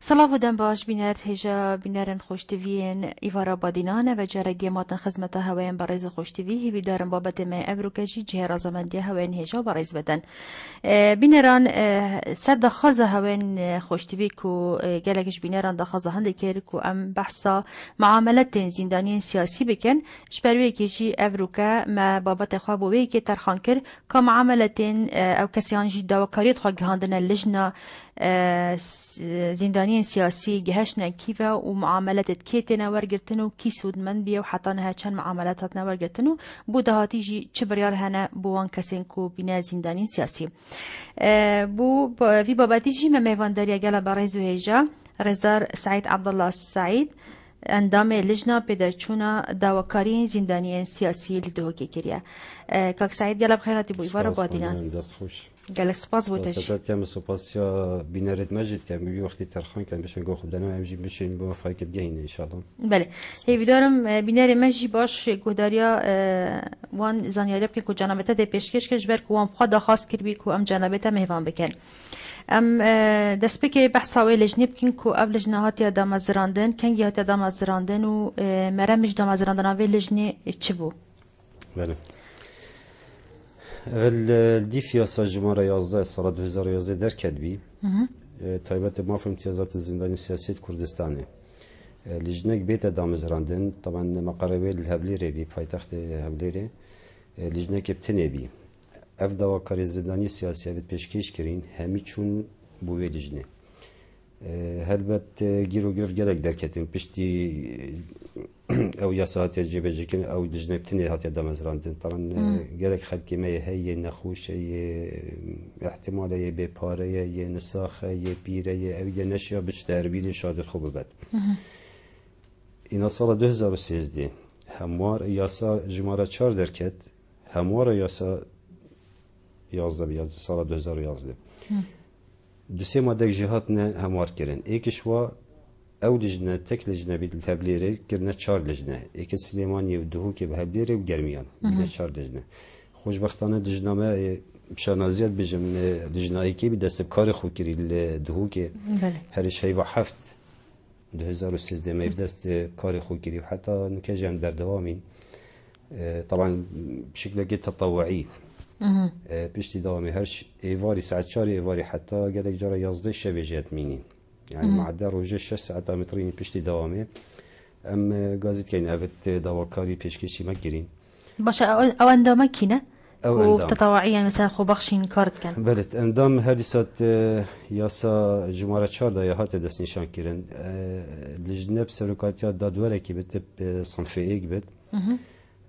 سلاف و دم باش بینر هجا بینرن خوشتوین ایوارا بادینانه و جاره دیماتن خدمت هواین برایز خوشتوی هیوی دارن بابت ما ابروکجی جه رازمندی هواین هجا برایز بدن بینران صد خاز هواین خوشتوی کو گلگش بینران دخاز هنده کر کو ام بحثا معاملات زندانی سیاسی بکن شبروی کجی ابروکا ما بابت خواب وی که ترخان کر که معاملات او کسیان جی دواکاریت خواه گهاندن لجنا زنداني سياسي جهشنا كيفا ومعاملات كيتنا ورقرتنو كي سود من بيو حتى نها كان معاملاتنا ورقرتنو بوده هاتيجي چبريار هنا بوان كسنكو بنا زنداني سياسي بو في باباتيجي ما ميفانداريا قال بريزو هيجا رزدار سعيد عبد الله السعيد اندام لجنه پدرچونا داواکاری زندانی سیاسی لدوکی کریه کاک سعید گلب خیراتی بو ایوارا بادینان گلک سپاس بو تش سپاس کم سپاس یا بینرت مجید کم بی وقتی ترخان کم بشن گو خوب دنو امجی بشین با فایک بگین ان شاء الله بله هی بیدارم بینر مجی باش گوداریا وان زانیاری بکن کو جنابته ده پیشکش کش بر کو وان خدا داخواست کر بی کو ام جنابته مهوان بکن ام دست بکی بحثاوی لجنه بکن کو اب لجنه هاتی دامازراندن کنگی هاتی دامازراندن و مرمج دامازراندن آوی لجنه چی بو؟ بله اول دی فیاسا جماره 11 سال 2011 در کدبی تایبت مافهم امتیازات زندانی سیاسی کردستانه لجنه بیت دامازراندن طبعا مقربه الهبلیره بی پایتخت هبلیره لجنه کبتنه بی اف دواکاری زندانی سیاسی بید پیشکش کرین همی چون بوی لجنه هلبت گیرو گرفت گلک درکتیم پشتی او یاسات جیبه جکن او لجنه بتنی هاتی دامازراندن طبعا گلک خلکی ما هی نخوش یه احتمال یه بپاره یه نساخه یه پیره او یه نشیا بچ دربیل شاید خوب بد اینا سال 2013 هموار یاسا جماره 4 درکت هموار یاسا 11 سال 2011 دو سه ماده جهات نه هموار کردن یکیش وا او لجنه تک لجنه بید تبلیغ کردن 4 لجنه یکی سلیمانی و دهو که به تبلیغ و گرمیان بید 4 لجنه خوشبختانه لجنه بشانازیت بجم لجنه کی به دست کار خود کردی دهو که هر شی و 7 2013 می دست کار خود کردی و حتی نکجم در دوامین طبعا بشكل تطوعي بيشتي دوامي هرش ايفاري ساعات شاري ايفاري حتى قالك جرى يصدي شبه جات مينين يعني معدل روجه 6 ساعات مترين بيشتي دوامي ام غازيت كاين افت دواكاري بيشكيشي ماكرين باش او اندام كينا او تطوعيا مثلا خو بخشين كارت كان بلت اندام هادسات ياسا جمهورية 4 دا هات دست نشان كيرن لجنب سلوكاتيات دادوله كي بت صنف ايك بت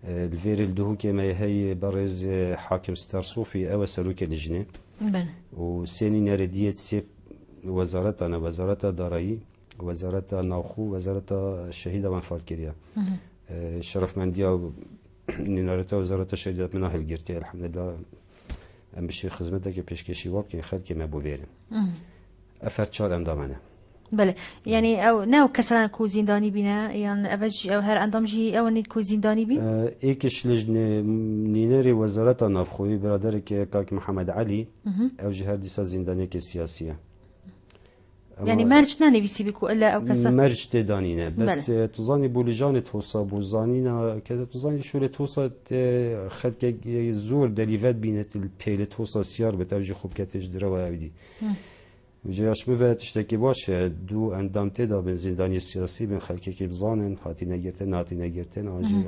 الفير الدهو كما هي برز حاكم ستار صوفي او سلوك لجنه وسيني نرديت سيب وزارتنا وزارة دارایی وزارة ناوخو وزارة الشهيدة وانفال كريا شرف منديا نينارتا وزارة الشهيدة منها الجرتي الحمد لله ام بشي خدمتك بيشكشي وابكي خلكي ما بوفيرم افرد شار ام دامنه بله يعني او ناو كسران كو زنداني بينا يعني افج او هر اندام جي او نيت كو زنداني بي ايكش لجنه نيناري وزارة نافخوي برادرك كاك محمد علي او جهر ديسا زنداني كسياسية يعني مرج نانويسي بكو الا او كسر مرج تدانينه بس تظني بولجان توصى بوزانينا كذا تظني شو توصى خلك زور دليفات بينت البيل توصى سيار بترجي خوب كتج دروا ابدي وجاش مفات تشتكي باش دو اندام تدا بين زنداني السياسي بين خلكي كي بزانن هاتي نجرتن هاتي نجرتن اجي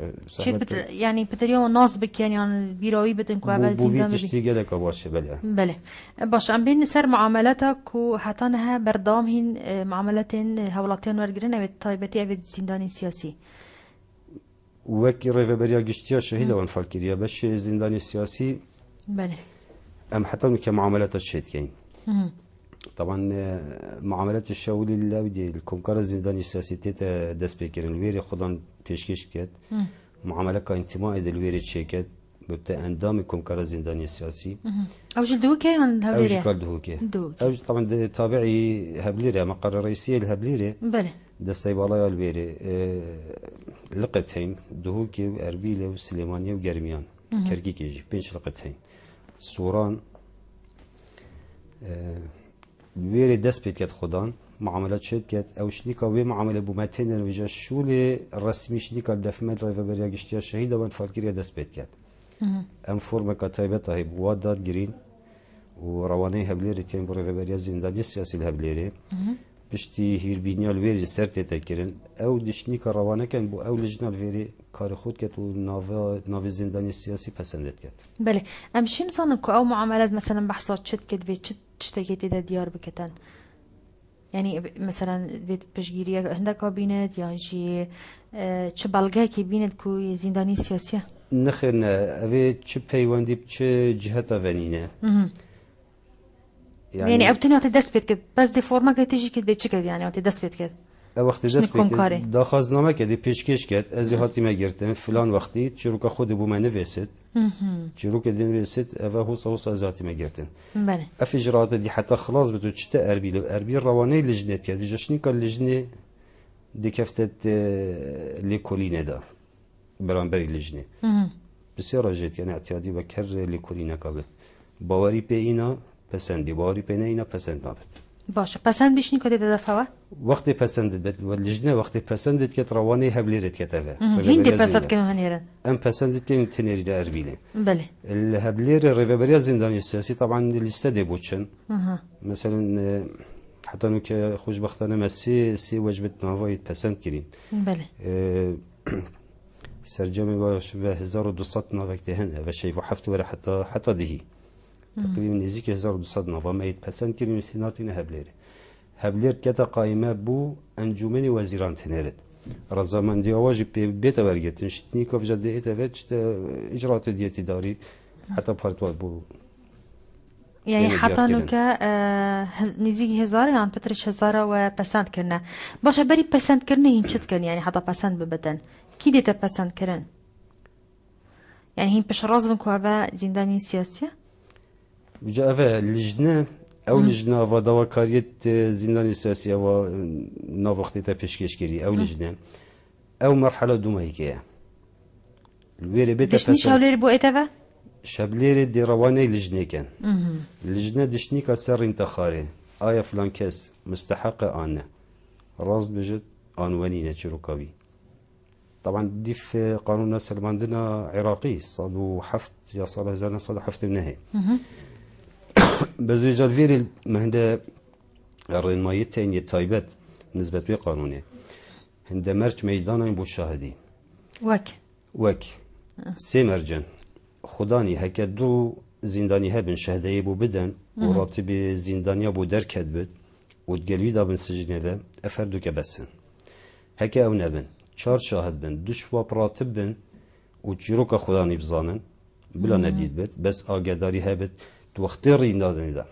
يعني بتريو ناصبك يعني بيروي بتنكو على زندان تشتكي لك باش بله باش ام بين سر معاملاتك وحتى انها بردامهن معاملاتين هولاتين ورجرنا بالطيبتي ابد زنداني السياسي وكي ريفا بريا قشتيا شهيده وانفالكيريا باش زنداني السياسي بله ام حتى كمعاملات الشيت كاين طبعا معاملات الشاولي اللي بدي الكونكار الزنداني السياسي تيتا دس بيكرن الويري خدان بيشكش كات معاملات كانتماء الويري تشيكات ببتة اندام كمكار زنداني سياسي او جلدوكي عن او هبليري جكال دهوكي دوكي او تابعا تابعي هبليري مقر الرئيسية الهبليري بله دستي بالايا البيري لقتين دهوكي واربيلة وسليمانية وقرميان كركيك يجي بينش لقتين سوران بيري دست بيت كات خدان معاملات شد كات او شنيكا وي معامله بومتين وجا الشولي الرسمي شنيكا دفمت رايفا بريا گشتيا الشهيده وان فالكيريا دست بيت كات ام فورما كتايبه هي بوادات جرين ورواني هبليري كان بريفا بريا زنداني السياسي الهبليري بشتي هير بينيال ويري سرت تكرن او دشنيكا روانه كان بو او لجنال فيري کار خود كات و ناو زنداني السياسي پسندت كات بله ام شي نظنكو او معاملات مثلا بحصات شد كد في تشتكيتي دا ديار بكتن يعني مثلا بيت بشجيرية عندك كابينت يعني شيء چه بلغه كي بينت كو زنداني سياسية نخيرنا أبي چه پیوندی چه جهت ونینه يعني ابتني أعطي دست بيت كده بس دي فورما كده تيجي كده بيت كده يعني أعطي دست بيت كده وقتی دست بید داخازنامه کردی پیشکش کرد از هاتی مگرتن فلان وقتی چروک خود بو من نویسید چروک دی نویسید اوه هوس از هاتی مگرتن بله اف اجراءات دی حتی خلاص بتو چته اربی روانه لجنه کرد جشنی کار لجنه دی کفتت لیکولینه دا برانبری لجنه بسیار راجت یعنی اعتیادی بکر لیکولینه کابت باوری په اینا پسندی باوری په نه اینا پسند نابد باشه پسند بشنی کدی دفعه وقتی پسندت بد واللجنه وقتی پسندت کت روانه هبلیرت کتفه هندی پسند که هنیره ام پسندت که تنیری دا اربیله بله الهبلير الريفابريا الزنداني السياسي طبعا الليسته دي بوتشن مثلا حتى انه خوش بختانه مسي سي وجبه نافاي پسند كرين بله سرجمي باش به 1200 نافكت هنا و شيء حفت ورا حتى دهي تقريبا نزيك 1200 نافا ما يتپسند كرين تناتين هبلير هبلير كتا قائمه بو انجمن وزيران تنرد رزامندی آواجی بیت برگردن شتنی کاف جده اتفاق اجرات دیتی داری حتی پارتوات بو يعني حتى نوكا نزيك هزار عن بترش هزارة وبسند كرنا باشه بري بسند كرنا هين كن يعني حتى بسند ببدن كي ديتا بسند كرن يعني هين بش رازم كوابا زنداني سياسية بجا افا لجنة او لجنة و دواکاریت زندانی سیاسی و ناوقتی تا پیشکش کردی او لجنة او مرحله دومایی که الویره بیت دشنی شاولیر بو اتفا شبلير دي رواني لجنة كان لجنة دشني كسر انتخاري آية فلان كس مستحقة أنا راس بجد عنوانينا شروكاوي طبعا دي في قانون سلماندنا عراقي صادو حفت يا صالح زانا صادو حفت النهي بس رجال فيري مهندا الرنمايتين يتايبت نسبة بي قانوني هندا مرج ميدانا يبو شاهدي وك سي مرجن خداني هكا دو زنداني هبن شهده يبو بدن وراتب زندانيا بو در كدبت وتقلوي دابن سجنه با افردو كبسن هكا او نبن چار شاهد بن دوش و براتب بن و چیروکا خدانی بزانن بلا ندید بد بس آگداری هبت وقتی رین دادن دا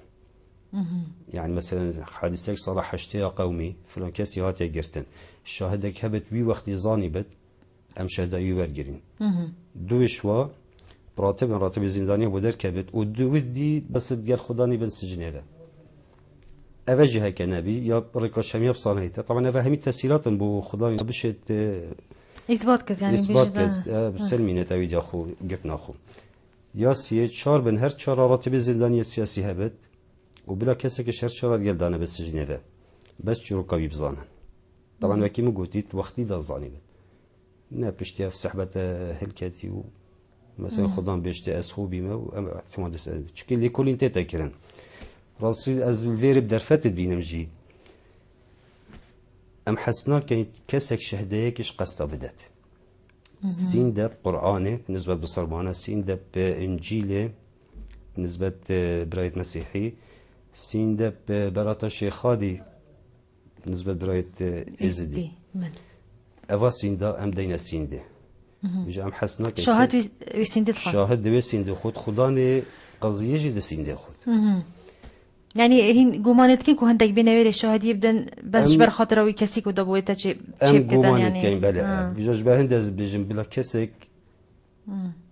يعني مثلا حادثة صلاح اشتيا قومي فلان كسي هاتي قرتن شاهدك هبت بي وقت زاني بد ام شهدا يورجرين دوشوا راتب زندانية بودر كبت ودو دي بس تقال خداني بن سجنه اوجه هكا نبي يا ريكوشاميه بصانيته طبعا افا همي تسهيلات بو خداني بشت اثبات كذا يعني اثبات كذا بسلمينه تويد اخو قتنا اخو ياسيه چار بن هر چار راتب زندانية سياسي هبت وبلا كسك شهر شهر قال دانا بالسجنه بس شروكاوي بزانه طبعا وكي مو قلت وقتي دا زاني بد نه بشتي في سحبه هلكتي مثلا خدام بيشتي اسخو بما اعتماد تشكي لي كل انت تكرن راسي از الفير بدرفت بينمجي ام حسنا كان كسك شهدايكش قصته بدت سين ده قرآنه بالنسبة بصربانة سين ده بإنجيله بالنسبة براية مسيحي سين ده براتا شيخادي بالنسبة براية إزدي أفا سين ده أم دينا سين ده بيجا أم حسنا شاهد وسين ده شاهد وسين ده خود خداني قضية جد سين ده خود يعني هين قومانت كين كهندك بينوير الشاهد يبدن بس جبر خاطر وي كسيك ودبويتا شيء كده يعني ام قومانت كين بلا بيجا جبر هندز بيجن بلا كسيك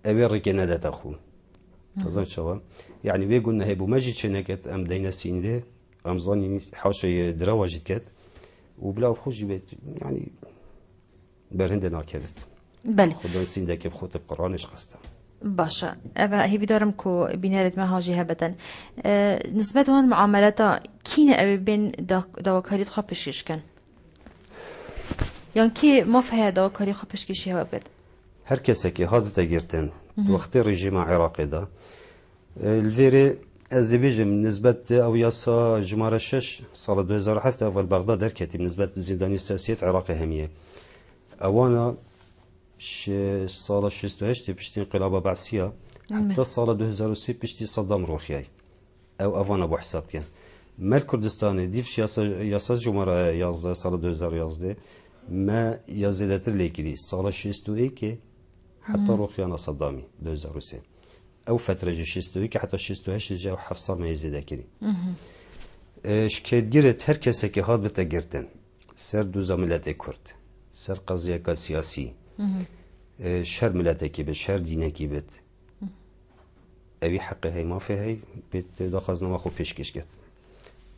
أبي ركنا ده تخو تظن شو يعني بيقولنا هي بمجد شنكت أم دينا سينده أم ظني حاشة دراوجت كت وبلا خوش بيت يعني برهندنا كرت بله خدان سینده که بخوت قرآنش قسته باشه اما هی بیدارم کو بینرد ما هاجی هبتن نسبت هون معاملاتا کینه ابی بین دواکاریت خواهش کن یعنی کی مفهوم دواکاری خواهش کشی هوا بگد هر کسی که هاد تگرتن وقتی رژیم عراقی دا الفيري از بيجم نسبت او ياسا جمارة 6 سال 2007 اول بغداد دركتي بالنسبة للزنداني السياسية عراقي همية اوانا سال 68 بشتي انقلاب بعثية حتى سال 2003 بشتي صدام روحياي او اوانا ابو حساب كان ما الكردستاني ديف ياسا جمارة 11 سال 2011 ما يزيدت ليكري سال 61 حتى روحيانا صدامي 2003 او فتره جشستوی که حتی 68 جا 7 سال ما يزيد كري شكيت جرت هر کسی که هاد بتا گرتن سر دو زملت کرد سر قضیه کا سیاسی شهر ملت کی به شهر دینه کی بت ابي حق هي ما في هي بيت داخزنا ما خو پیشکش کرد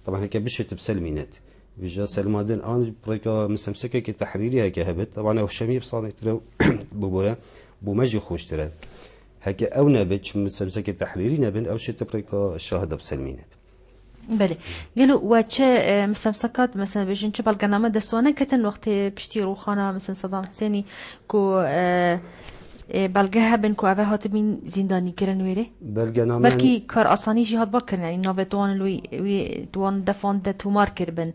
طبعا هيك بشت بسلمينت بيجا سلمادن ان بريكا مسمسكه كي تحريري هيك هبت طبعا او شمي بصانيت له بوبوره بومجي خوشتره هكا او نبت مسمسك التحريري نبن او شي تبريكا الشاهده بسلمينت بله قالوا واتش مستمسكات مثلا بيجن شبه القنامة دسوانا كتن وقت بشتي روخانا مثلا صدام حسيني كو بلغها بن كو اوه هات بين زنداني كرن ويري بلكي كار اصاني جهاد بكرن يعني نوفي توان توان دفان ده تومار كربن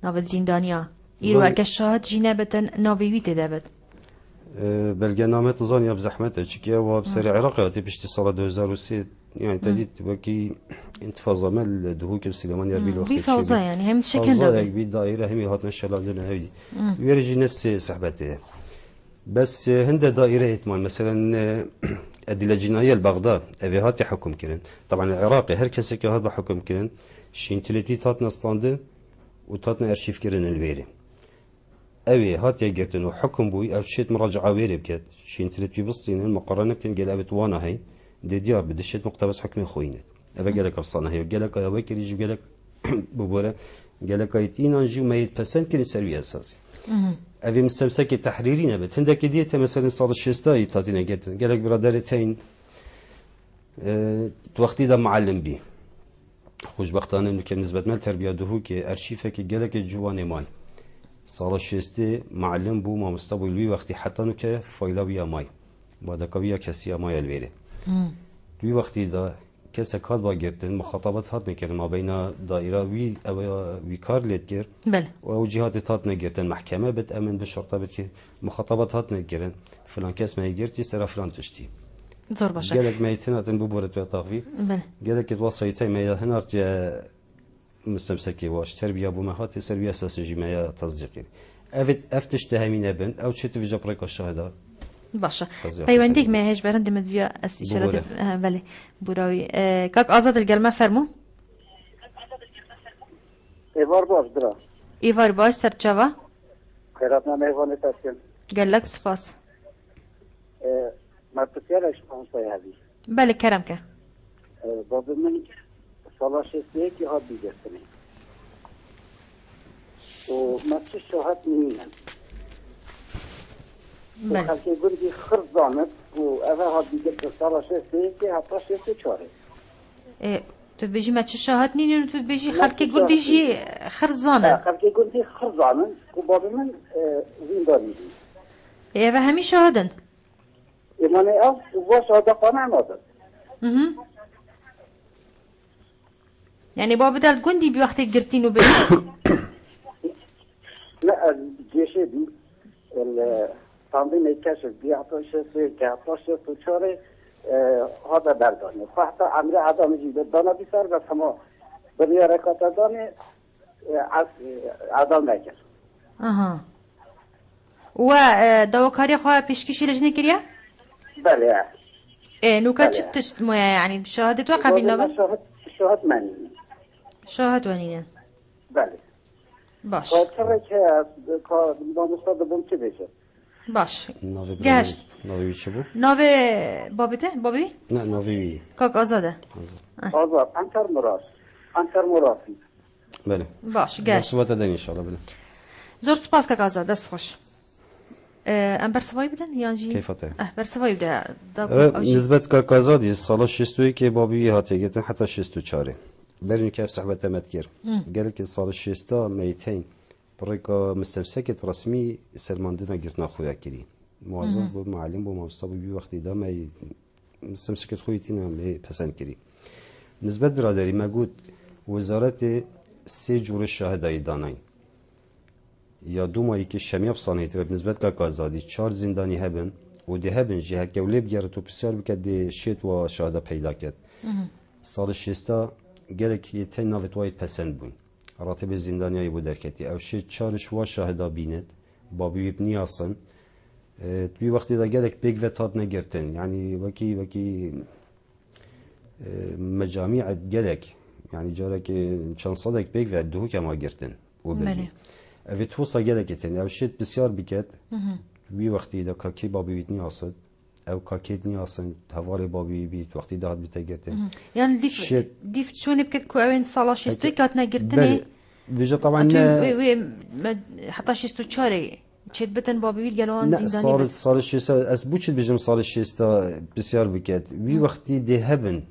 نوفي زندانيا ايرو اكا الشاهد جينابتن نوفي ويت دابت بلغنامه تظني بزحمته چكيا وبسري عراقي هاتي بشتي صالة 2003 يعني تديت وكي انتفاضه مال دهوك السليمان يربي الوقت بفوزة يعني هم شكل ده بالدائره هم هاتنا الشلال لنا هذي ويرجي نفس صحبته بس هند دائره اتمان مثلا ادله جنائيه البغداد ابي هاتي حكم كرن طبعا العراقي هر كسي كي هات بحكم كرن شين تلتي تاتنا ستاند وتاتنا ارشيف كرن البيري اوي هات يقتن وحكم بوي او شيت مراجعه ويري بكت شين تلتي بسطين المقارنه كان قال ابت وانا هي دي ديار بدشيت مقتبس حكم خوينت ابا قال لك افصلنا هي قال لك يا وكيل يجي قال لك ببوره قال لك ايتين انجو ما يتبسن كل سربي اساسي ابي مستمسك التحريري نبت هندك ديته مثلا صار الشستاي تاتينا قتن قال لك برادرتين وقتي ده معلم بي خوشبختانه انه كان نسبه مال تربيه دهوك ارشيفك قال لك جواني ماي سال شسته معلم بو ما مستقبل وقتی حتی نو که فایلا بیا مای بعد کبیا کسی مای الویره دوی وقتی دا کس کات با گرتن مخاطبات هات نکرد ما بین دایره وی کار لید کرد بله و جهات هات نگرتن محکمه بت امن به شرطه بت که مخاطبات هات نگرن فلان کس ما گرتی سر فلان تشتی زور باشه قالك ما يتناتن ببورت وطافي بله قالك توصيتي ما هنرج مستمسكي واش تربيه بوما هاتي سربيه اساسي جماعه تصديقي افتش تهمين بن او تشت في جبرك الشهاده باشه پیوندی ما هیچ برند مدویا استشارات بله براوی کاک آزاد الگلمه فرمو ایوار باش درا ایوار باش سرچاوا خیرات نمیوانه تاسیم گلک سپاس مرتفیال اشتان سایهی بله کرم که بابا من سال شسته که ها بیگستنه و مچه شاهد نمینم بله خلقه گردی خرد دانت و اوه ها بیگستن سال شسته که حتی شسته چاره تو بيجي ما تشاهد نين تو بيجي خلقي قدي جي خرزانه خلقه گردی خرد دانت و بابا من زندانی دي ايه فهمي شاهدن ایمانه او و شاهده قانع نادر يعني بابا ده الجندي بوقت قرتينو بي لا الجيش دي التنظيم الكشف بيعطوش كيعطوش تشاري هذا برداني فحتى عمري عدم جيب دانا بيصير بس هما بريا ركعت داني عدم نكر اها و دواكاري خواه پیشکشی لجنه کریا؟ بله ايه نوكا تشت مويا يعني شهادة وقع بينا شهاد مني شهادة ونينة بله باش خاطره که با مستاد بوم چه بشه باش ناوی گشت ناوی چی بود؟ ناوی بابیته بابی نه ناوی کاک آزاده آزاد انکر مرافی بله باش در گشت صحبت دارین انشالله بله زور سپاس کاک آزاد دست خوش ام برسوایی بدن یانجی کیفاته برسوایی بده دا نسبت که کازادی سال 61 که بابی هاتی گتن حتی 64 برین که صحبت امت کرد گل که سال 60 میتین برای که مستمسکت رسمی سلماندنا گرتنا خویا کری موظف بود معلم بود موظف بود وقتی دا می مستمسکت خویتینا می پسند کری نسبت برادری مگود وزارت سه جور شاهدای داناین یا دو ماهی که شمیاب سانه ترب نسبت که کازادی 4 زندانی هبن و ده هبن جه هک ولب گرت و بسیار بکد ده شیت و شهاده پیدا کرد سال 60 گلک یه تین ناوت واید پسند بون راتب زندانیایی بود درکتی او شیت 4 و شهاده بیند بابی بنی آسن توی وقتی دا گلک بیگ و تاد نگرتن یعنی وکی مجامع گلک یعنی جاره که چند صدق بیگ و دهو کما گرتن و بلی اوی توسا گلک تن او شیت بسیار بکد وی وقتی دا کاکی بابی بیت نیاسد او کاکیت نیاسن هوار بابی بیت وقتی داد بیت گرتن یعنی دیف شونی بکت کو اوین سالا شستوی کات نگرتنی ویجا طبعا حتی 64 چت بتن بابی بیت گلوان نه زندانی سال 6 از بوچت بجم سال 6 بسیار بکد وی وقتی ده هبن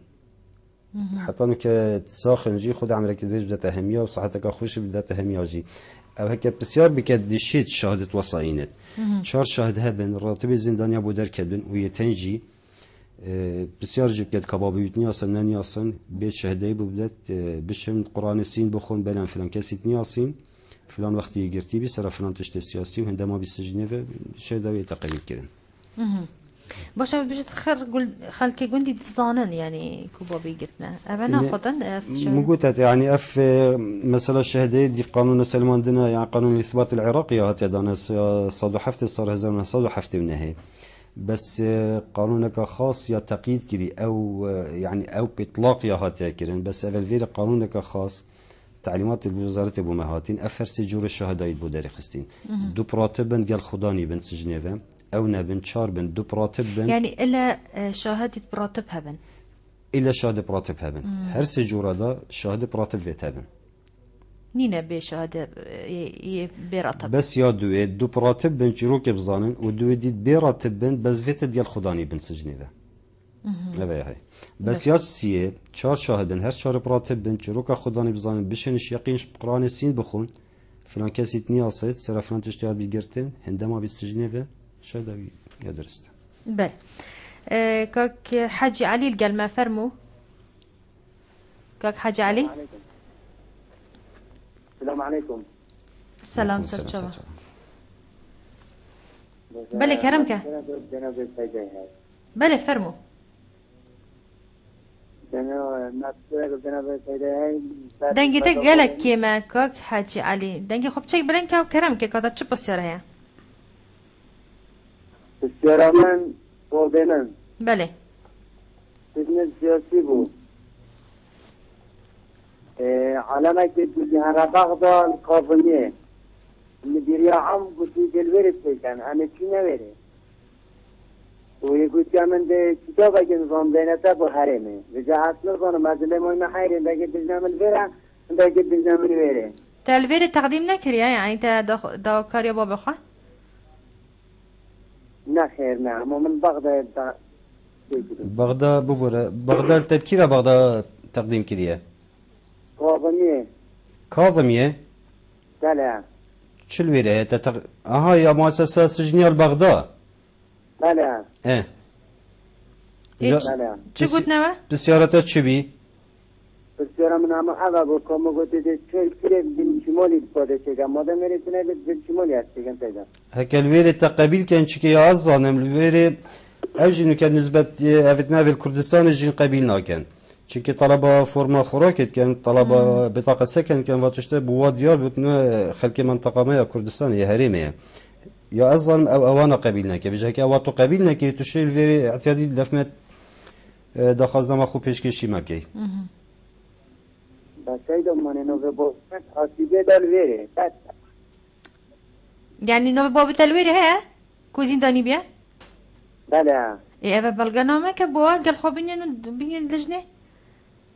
حتی که ساخن جی خود عمرك دريج بدات اهميه وصحتك خوش بدات اهميه جي او هيك بسیار بکد دشید شهادت وصاینت 4 شاهد هبن راتب زندانیا بو در کدن و یتنجی بسیار جی بکد کبابی نیاسن ننیاسن بیت شهدای بو بدات بشم قرآن سین بخون بلن فلان کسی نیاسین فلان وقتی گرتی بی سر فلان تشت سیاسی و هندما بی سجنه و شهدای تقریب کردن باشه بجد خلق گوندی زانن يعني كوبا بيجتنا أبنا خطن مقولت يعني مثلا الشهداء دي في قانون سلمان دنا يعني قانون الإثبات العراقي هات يدانا صادو حفتة صار هزار صادو حفتة منها بس قانونك خاص يا تقييد كري أو يعني أو بإطلاق يا هات كرين بس أول فير قانونك خاص تعليمات الوزارة أبو مهاتين أفر سجور الشهداء يبو داري خستين دو براتبن قال خداني بن سجنيفا او نبن 4 بن دو براتب بن يعني الا شهاده براتب هبن الا شهاده براتب هبن هر سجوره دا شهاده براتب فيت هبن نينا بشهاده براتب بس يا دو براتب بن جروك بزانن ودو دي براتب بن بس فيت ديال خداني بن سجني ذا لا هي بس يا سي 4 شاهدن هر 4 براتب بن جروك خداني بزانن بشنش يقينش بقران سين بخون فلان كاسي تنياصيت سر فلان تشتيات بيجرتن عندما بالسجني ذا شهدوي يا درست بل كاك حاج علي القلمة فرمو كاك حاج علي السلام عليكم السلام سلام بلي كرمك بلي فرمو دنگی تک گلک کیما کاک حاج علي دنگی خب چک بلن که کرمك کادا چه بسیاره هیا بسیار من بودنم بله سجن سیاسی بود علامه که جهر بغداد کابلیه مدیریه هم گوشی دلوری پیکن همه چی نویره و یه گوشی من ده کتاب اگه نظام دینته با حرمه بجا اصلا کنم مزله مهم حیره بگه بجنم الویره بگه بجنم الویره تلویر تقدیم نکریه یعنی تا دا کاری با بخواه نه خیر نه اما من بغداد ببره بغداد تذكيره بغداد تقديم كذيه كاظمية بله شو الولاية اها يا مؤسسة سجنية بغداد بله ايه شو قلت نوا بسيارتك شبي بسیار من اما اول با کام گفته ده چه کره بین شمالی بوده چه مادام میرسونه به شمالی هست چه پیدا هک الویل تقبیل کن چی که عزانم الویل اوجینو که نسبت افتنا في كردستان جين قبيل ناكن چونكي طلبة فورما خوراكت كان طلبة بطاقة سكن كان واتشتا بواد ديار بتنا خلق منطقة ما كردستان يا هريمة يا أظن أو أوانا قبيلنا كي بيجاك أواتو قبيلنا كي تشيل فيري اعتيادي لفمت دخلنا ما خو بيشكشي ماكي بس هيدا ماني نو بوسمت أسيبه دالويري يعني نو بابو تلويري هي کو زندانی بیا؟ بله اوه برنامه که با گل خواب بینین لجنه؟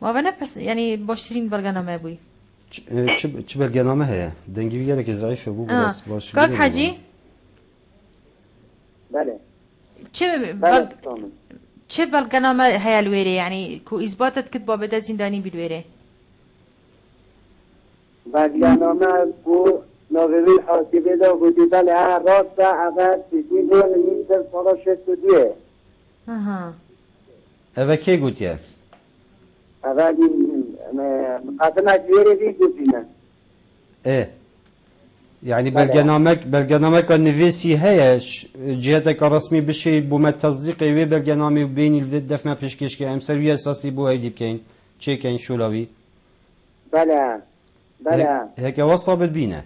و نه پس یعنی باشترین برنامه بوی. چه برنامه هست؟ دنگی بیاره که ضعیفه بود بس باش. کاک حاجی؟ بله چه برنامه هیالویره یعنی کو اثباتت کد با بده زندانی بیلویره؟ برنامه کو نویل حاسبه دا بودی بله راست اول سیدون نیستر سالا 62 اوه کی گوتیه؟ اوه قدم اجویره دی گوتینه يعني برنامج كان نفيسي هيش جهتك رسمي بشي بوما تصديقي وي برنامج بين الدف ما بيشكيش كي ام سروي اساسي بو هيدي بكين تشي كاين شولاوي بلا هيك وصبت بينا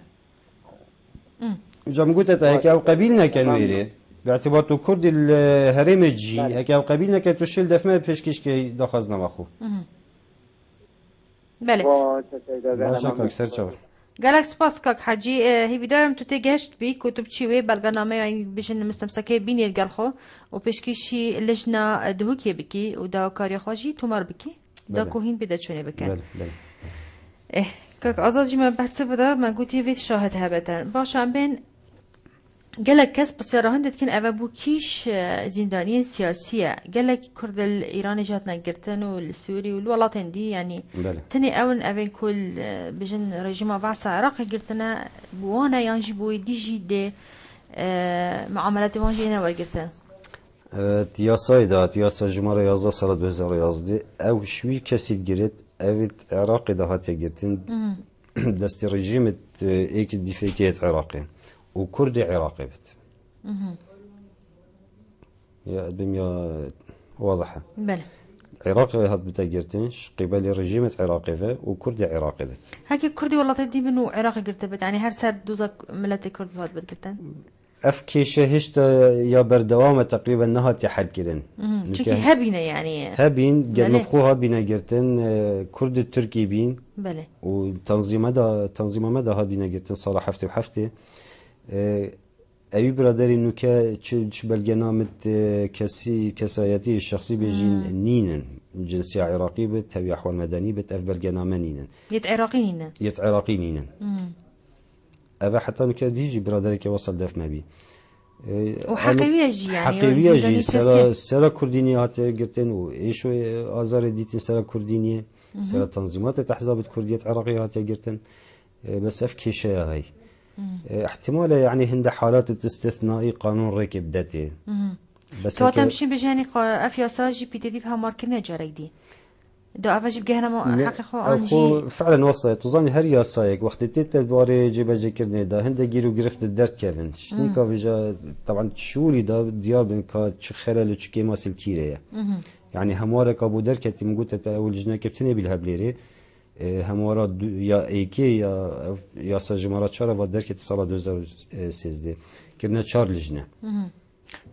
جام قلت هيك او قبيلنا كان ويري باعتبار كرد الهرم الجي هيك او قبيلنا كان تشيل دف ما بيشكيش كي دخزنا ماخو بله باشا اكثر شغل گلک سپاس کاک حاجی هی دارم تو تگشت بی کتب چیوی برنامه یعنی بشن مستمسکه بینید گل خو و پیشکیشی لجنا دهوکی بکی و دا کاری خواجی تومار بکی دا کوهین بده چونه بکن بله کاک آزاد جی من بحث بده من گوتی وید شاهد هبتن باشم بین گلک کس بسیار هندت کن اوه بو کیش زندانی سیاسیه گلک کرد ایران جات نگرتن و السوری و الولات هندی یعنی تنی اون اوه کل بجن رژیم واسع عراق گرتنا بوانا یانجی بوی دیجی ده معاملات وانجی نوار گرتن تیاسای دا تیاسا جماره 11 سال 2011 او شوی کسی گرت اوید عراق دا هاتی گرتن دست رژیم ایک دیفیکیت عراقی وكرد عراقي بت يا الدنيا واضحة بله عراقي هاد بتاجرتنش قبل رجيمة عراقي فا وكرد عراقي بت هكي كردي والله تدي منو عراقي قرت بت يعني هر سر دوزا ملت كرد هاد بتقرتن أفكيشة هشتا يا بردوامة تقريبا نهات يحد كرن شكي هبينة يعني هبين قد مفخوها بينا قرتن كرد التركي بين بله وتنظيم مدى هاد بينا قرتن صار حفتي وحفتي أي برادري إنه كش بالجنامة كسايتي الشخصي بيجين نينن جنسية عراقي بت هوي أحوال مدني بت أف بالجنامة نينن يت عراقي نينن أبا حتى إنه كديجي برادري كوصل دف ما بي وحقيقية جي يعني حقيقية جي سرا كردينية هات قرتن وإيشو آزار ديتن سرا كردينية سرا تنظيمات تحزاب كردية عراقية هات قرتن بس أف كيشة هاي احتمال يعني هند حالات استثنائي قانون ركب داتي بس تو تمشي بجاني افياسا جي بي تي فيها ماركنا جاريدي دو افاجي بجهنا حقي خو انجي فعلا وصلت وظني هر ياسايك وقت تيت باري جيبا جكرني دا هند جيرو جرفت الدرت كيفن شنيكا بيجا طبعا شوري دا ديار بن كا خلل كيما سلكيريه يعني همارك ابو دركتي مقوت اول جنا كابتني بالهبليري هموارا یا ایکی یا سجمارات چهار و درک سال 2013 کردن 4 لجنه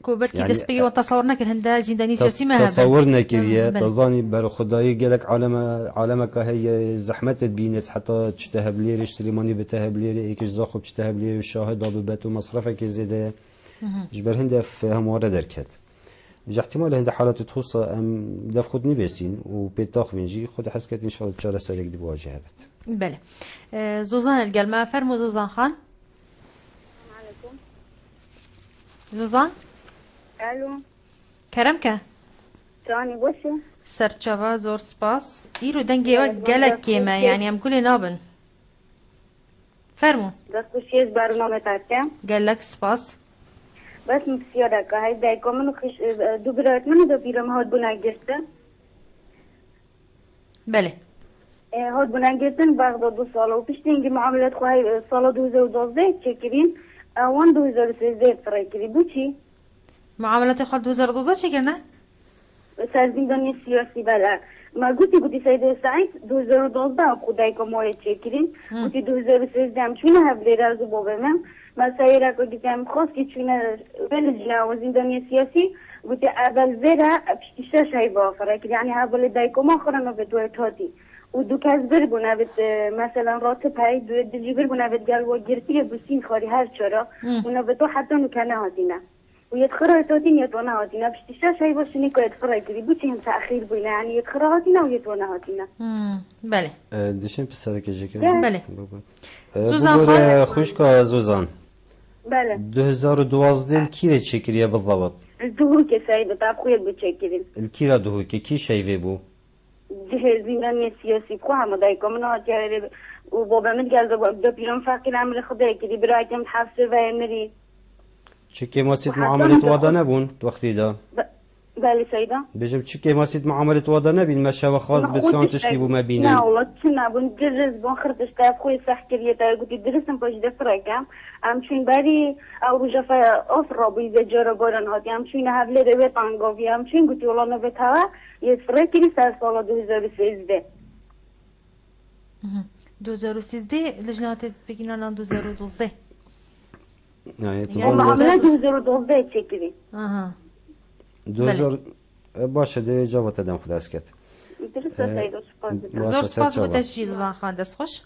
کو بلکی دست بگی و تصور نکر هنده زندانی سیاسی ما تصور نکریه تزانی بر خدایی گلک عالم که هی زحمت بینت حتی چتهب لیرش سلیمانی بتهب لیره ایکش زاخب چتهب لیره شاهد آببت و مصرفه که زیده جبر هنده في هموارا درکت جا احتمال هنده حالات تخص ام دف خود نویسین و پیتاخ وینجی خود حس کرد انشاءالله چاره سرک دی بواجه هبت بله زوزان القلمة فرمو زوزان خان عليكم زوزان الو كرمكه تاني بوشو سرچاوا زور سپاس ایرو دنگی و گلک کیمه یعنی هم کلی نابن فرمو دستوشیز برنامه تاکم گلک سپاس بس بسیاره که های دایکا منو دو برایت منو دو پیرم هاد بنا گرسته بله هاد بنا گرسن بعد 2 سال و پیش اینگه معاملات خواهی سال 2012 چکرین وان 2013 فرای کری بو چی؟ معاملات خود 2012 چکرنه؟ سرزندانی سیاسی بله ما گوتی سید سعید 2012 خدای که ماه چکرین گوتی 2013 هم چونه هفته رازو بابم ما سایره که دیدم خواست که چونه بلجنا و زندانی سیاسی گوتی اول زیره پشتیشش های بافره که یعنی اول دایکو ما خورن و به دوی تاتی و دو کس بر بونه بید مثلا راتب های دو جی بر بونه بید گل و گرتی بسین خاری هر چرا اونا به تو حتی نکنه هاتینه ويتخرج توتين يتوانا هاتينا بشتشا شاي باشني كو يتخرج كري بوتين تأخير بينا يعني يتخرج هاتينا ويتوانا هاتينا. بله. دشين بسرك جيك. بله. زوزان خان. خوشكا زوزان. بله. 2012 الكيرة تشكريه بالضبط. الدهور كسايدة تابخوية بتشكرين. الكيرة دهور كي شايفه بو؟ زندان سیاسی کو هم دای کامنا جاره و بابا من قال دو پیرم فاقی عمل خدای کدی برایم حفظ و امری چه که ماسید معاملت وادا نبون وقتی دا بله سیدا بجم چه که ماسید معاملت وادا نبین مشا خاص بسیار تشکی بو مبینه نه والله چه نبون درس بون خردش تا خوی سخت کریه تا گویی درسم پاش دفرگم همچین بری او روزا افرا بی زجر بارن هاتی همچین حوله رو تانگاوی همچین گویی والله نبتها یه فرقی سر سال 2013 2013 لجنات بگیرن 2012 يعني معامله 2012 چکیدی 2000 باشه ده جواب دادم خدا اسکت زور سپاس بو تشجیع زوزان خان دست خوش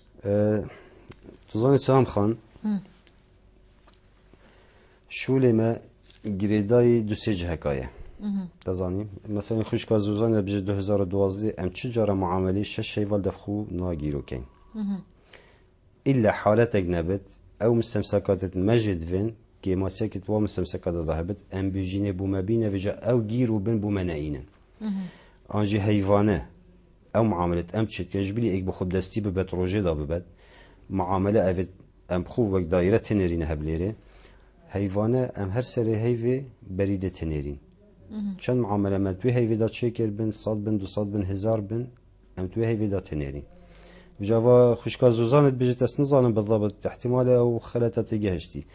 زوزان سلام خان شوله ما گریدای دو سه جهکایه دزانیم مثلا خوشکا زوزان بجه 2012 ام چه جاره معامله شش شیوال دفخو ناگیرو کن إلا حالات أجنبت أو مستمسكات مجد فين كي ما سكت و مستمسكات ذهبت أم بيجيني بوما بينا فيجا أو جيرو بين بوما ناينا أنجي هيفانة أو معاملة أم تشت كنجبلي إيك بخب دستي ببتروجي دا ببد معاملة أفت أم خو وك دايرة تنرين هبليري هيفانة أم هر سري هيفي بريدة تنرين چند معاملة ما توي هيفي دا تشيكر بن صاد بن دو صاد بن هزار بن أم توي هيفي دا تنرين جاوا خوشكا زوزانت بيجت اسنزانم بالضبط احتمال او خلطه تجهشتي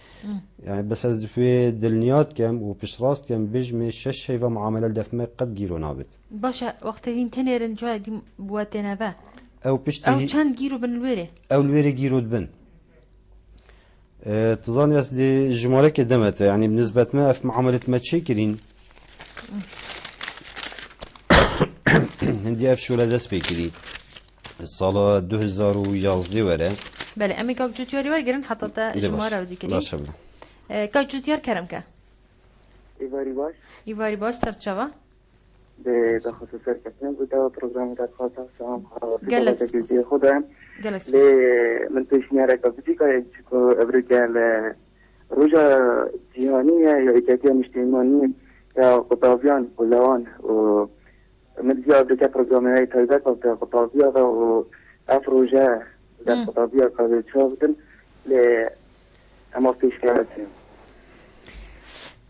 يعني بس از في دلنيات كم وبشراست كم بيجمي شش شيفا معامله دفمه قد جيرو نابت باشا وقت هين تنيرن جا دي بواتنابا او بشتي او كان جيرو بن الويري او الويري جيرو بن تظاني اس دي جمالك دمت يعني بالنسبه ما في معامله ما تشكرين عندي اف شو لدس بكري الصالة 2011 وره بله امی کاک جوتیاری ورگرن حتی تا جمعه رو دیگری باشه کاک جوتیار کرم که ایواری باش سرچاوا به خصوص سرکتن بوده پروگرام در خاطر سلام گلکس خودم گلکس من پیشنهاد کافی که ابرگل روزا جهانی یا ایجادی اجتماعی یا قطابیان ولوان و من زیاد که پروگرامی تایید کرده قطابیه و افروجه در قطابیه کاری چهودن ل اما پیش کردیم.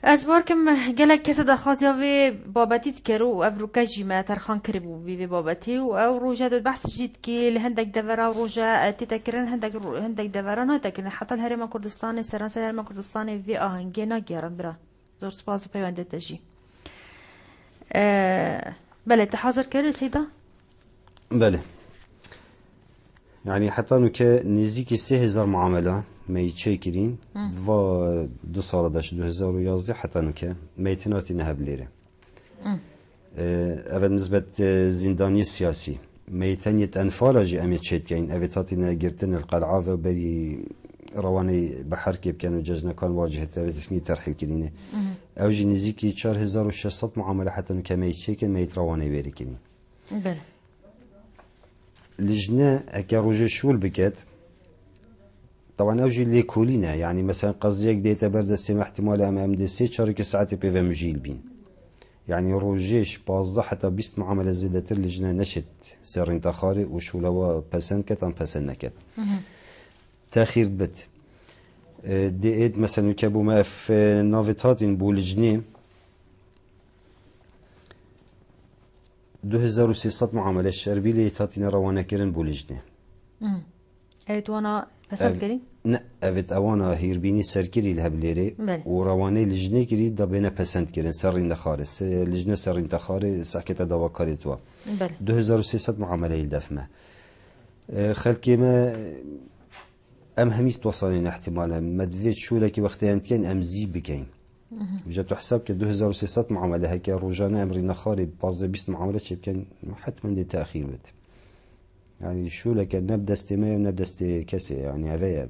از بارکم گلک کس دخوازی و بابتیت کرو و افروکجی ما ترخان کربو بی بابتی و او روجه دو بحث جید که لهندک دورا و روجه تتکرن هندک دورا نه تکرن حتی الهرم کردستان سرانسه الهرم کردستان وی آهنگی نگیرن برا زور سپاس پیونده تجی. بله تحاضر كده سيدا بله يعني حتى انه كنزيكي 3000 معامله ما يتشكرين و 2011 حتى انه ميتناتي نهب ليره اول نسبه زنداني السياسي ميتنيت انفالاجي امي تشيتكين افيتاتينا جرتن القلعه وبري رواني بحر كيف كانوا جزنا كان واجهة تفني ترحيل كدينه او جي نزيكي 4600 معامله حتى انه كما يتشكل ما يترواني بيركني بله لجنة اكاروجي شول بكت طبعا اوجي اللي كولينا يعني مثلا قصديك ديتا بردستي احتمال امام دي سي شارك ساعات بيفا مجيل بين يعني روجيش بازده حتى 20 معامله زيادة لجنة نشت سر انتخاري وشولوا بسن كتن بسن نكت تأخير بت ديت مثلا كابو ما في نافيتاتين بولجني 2300 معامله شربي لي تاتين روانا كيرن بولجني ايت وانا بسات كري لا افت اوانا هيربيني سركري الهبليري ورواني لجني كري دبينا بسنت كيرن سرين دخارس لجنه سرين دخاري سحكته دواكاريتوا 2300 معامله يلدفمه خلكي ما ام هميت توصلين احتمالا ما دفيت شو لك وقتها يمكن ام زي بكين جاتو حساب ك 2600 معامله هيك روجانا امري نخاري باز 20 معامله شي كان حتما دي تاخير بت يعني شو لك نبدا استماع ونبدا كسي يعني هذا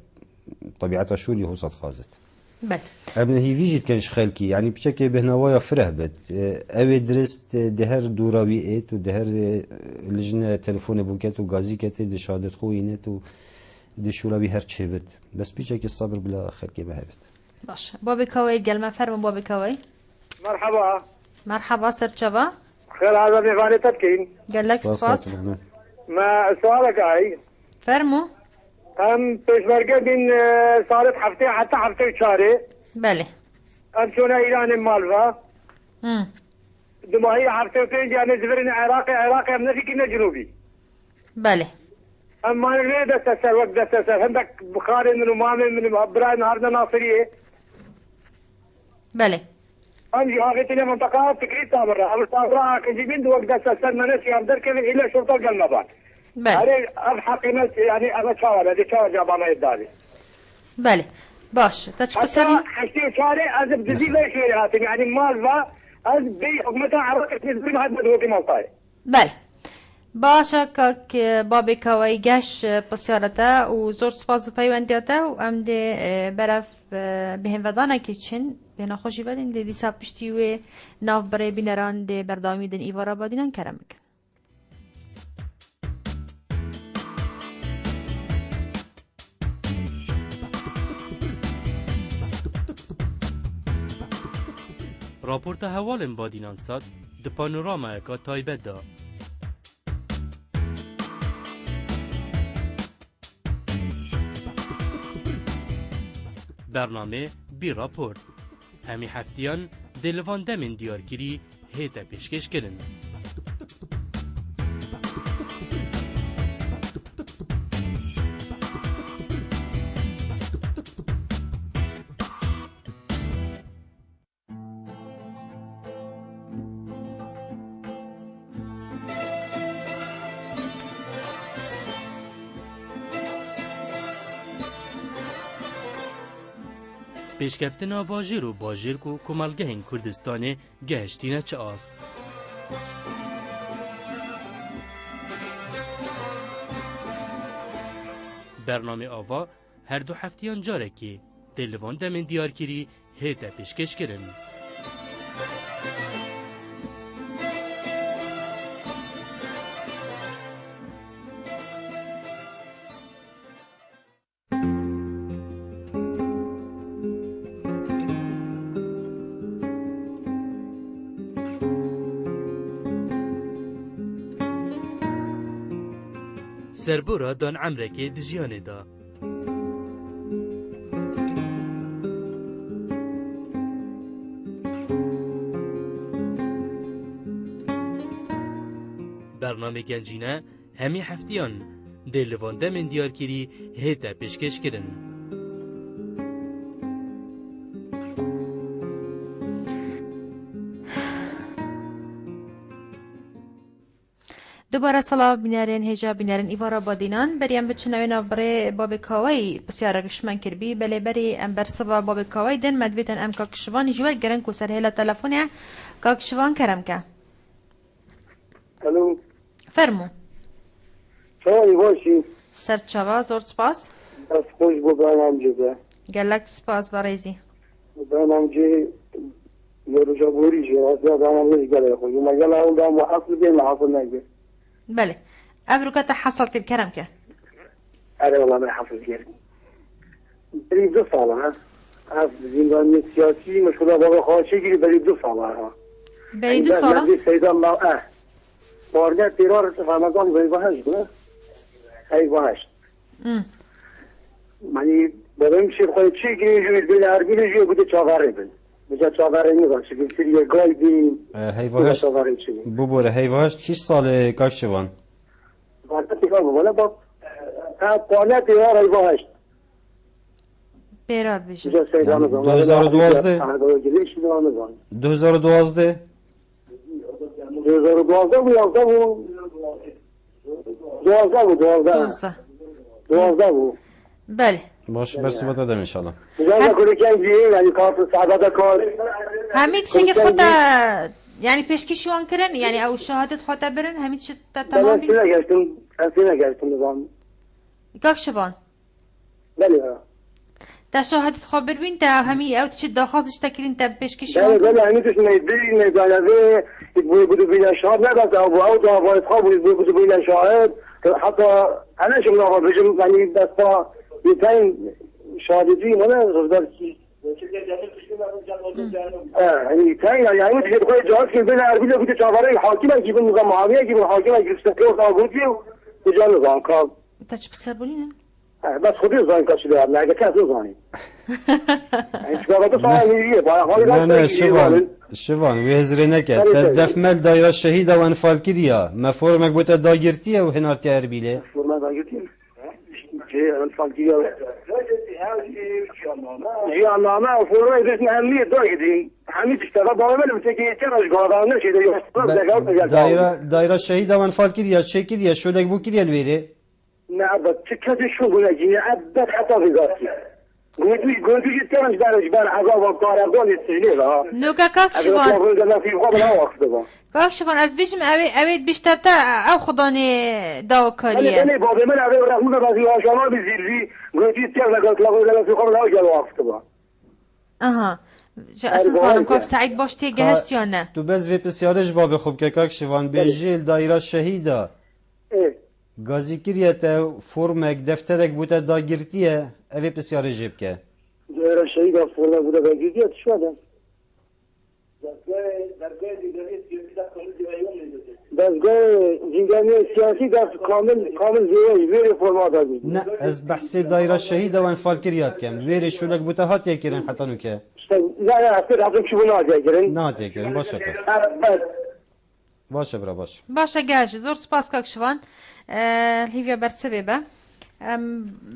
طبيعتها شو اللي هو صد خازت بله ابن هیویجی کنش خلکی یعنی بچه به نوایا فره بد اوی درست دهر دوراوی ایت و دهر لجن تلفون بوکت و گازی کت دشادت خوینت و دشوراوی هر چه بد بس بچه که صبر بلا خلکی بهبد باشه بابی کوی گلمه فرم بابی کوی مرحبا مرحبا سرچوا خير هذا ميفاني تبكين قال لك سباس ما سؤالك هاي فرمو هم بيشمرقة بين صارت حفتين حتى حفتين شهري بله هم شونا إيران مالفا دماهي حفتين يعني زفرين عراقي هم نفي كنا جنوبي بله اما انا ليه دستسر وقت دستسر عندك بخاري من امامي من براي نهارنا ناصريه بله امجي هاغيتني منطقه فكري تامره ابو صابره كجيبين دو وقت دستسر منس يقدر كيف الا شرطه قلمبان بله هذه ابحق يعني انا شاور هذه شاور جابانا يدالي بله باش تشبسر حتى شارع از بدي ليش يعني مالفا از بي حكمتها عرفت نزل هذا مدوكي مالطاي بله باشا كاك بابي كواي گش بسيارته و زور سپاس و پیوندیاته و ام ده برف بهم ودانه که چین به نخوشی بدین ده دیسا پشتی و ناف برای بینران ده بردامی دن ایوارا بادینان کرم بکن راپورت هوالن بادینان ساد ده پانوراما اکا تایبت دا برنامه بی راپورت همی هفتیان دلوان دمین دیارگیری هیتا پیشکش کرن پیشکفتنا باجیر و باجیر کو کمالگهین کردستان گهشتینه چه است برنامه آوا هر دو هفتیان جاره که دلوان دمین دیارگیری هیتا پیشکش کرن سربورا دان عمرکی دجیانه دا برنامه گنجینه همی هفتیان دلوانده من دیارگیری هیتا پیشکش کرن دوباره سلام بینارین هجا بینارین ایوارا بادینان بریم بچنوین برای باب کاوی بسیار گشمن کربی بله بری ام برسوا باب کاوی دن مدویتن ام کاکشوان جوال گرن کو سر هلا تلفونه کاکشوان کرم که الو فرمو شوی باشی سرچاوا زور سپاس بس خوش بو برنامه جده گلک سپاس برایزی برنامه جه یارو جابوری جه از برنامه گله خوش مگه اون دام اصل به محافظ نگه بله ابروكتا حصلت الكرم كه أنا والله ما حافظ غير بريد 2 ساله ها از زندانی سیاسی مشکل با خواهشی گیری برید 2 ساله ها برید 2 ساله سید الله بارگاه تیرار رمضان برید 8 نه ای 8 منی بریم شیر خواهی چی گیری جوید بیل ارگیل جوید بوده چاوره بین بجا چاوره نیست چون سری گای بین هیواش ببوره هیواش کیش سال کاکشوان بارگاه تیرار بوده با پانه تیرار ای 8 بیرار بشه 2012 2012 12 بود بله باش برسی بات دادم انشالله همین چه که خود يعني پیشکشیوان کرن يعني او شهادت خود برن همین چه تمام بی اصلا نگشتم نظام کاکشوان بله تا شاهدت خبر بین تا همی او تشد داخازش تکرین تا پیشکشی بله بله همین توش میدی نگالوه بودو بین شاهد نبست او تا باید خواب بودو بین شاهد حتی انا شو ناقا بجم يعني دستا يتين شهادتي مانا غزدار كي يعني يتين يعني مش كده جواز كي بين عربي لو كنت شافاري الحاكم يجيب النظام معاوية يجيب الحاكم يجيب استقرار طاغوتي وجا نظام كاب تاش بسربولين بس خدي زين كاش ده لا كاس زين يعني شباب صاحي نه شوان ویزرینه که دف مل دایره شهیده و انفال کردیا مفهومک بوده داگرتیه و هنارتی اربیله مفهوم داگرتیه که انفال کردیا یا نامه مفهوم ایش نهمی داگردی همین اشتغال با من میشه که چرا جوابان نشده دایره شهیده و انفال کردیا چه کردیا شودک بو کردیا الویره نه بس چه کسی شو بودی عبد حتی وزارتی قلت جترمش دارش بان عذاب وقارقون السجنة نوكا كاكشفان از بيشم اويد بيشتتا او خداني داو كاريه انا بابي من اويد رحمه بازي واشاما بزيرزي قلت جترمش قلت لغو في قبل او جلو اخطبا اها اصلا صالم كاك سعيد باش تيجهشت يا نه تو بز في بسيارش بابي خوب که كاكشفان بيجيل دايرة شهيدة گازی کریت فرمک دفترک بوده داگرتیه اوی بسیار جیب که دایره شهید فرمک بوده داگرتیه شده دستگاه زندانی سیاسی دست کامل زیره ویر فرما دادی نه از بحث دایره شهید و انفال کریات کم ویر شولک بوده هات یکرن حتی نو که نه اصلا حتی شو نات یکرن باشه که باشه برا باشه باشه گاج زور سپاس کاکشوان هیویا برسبه با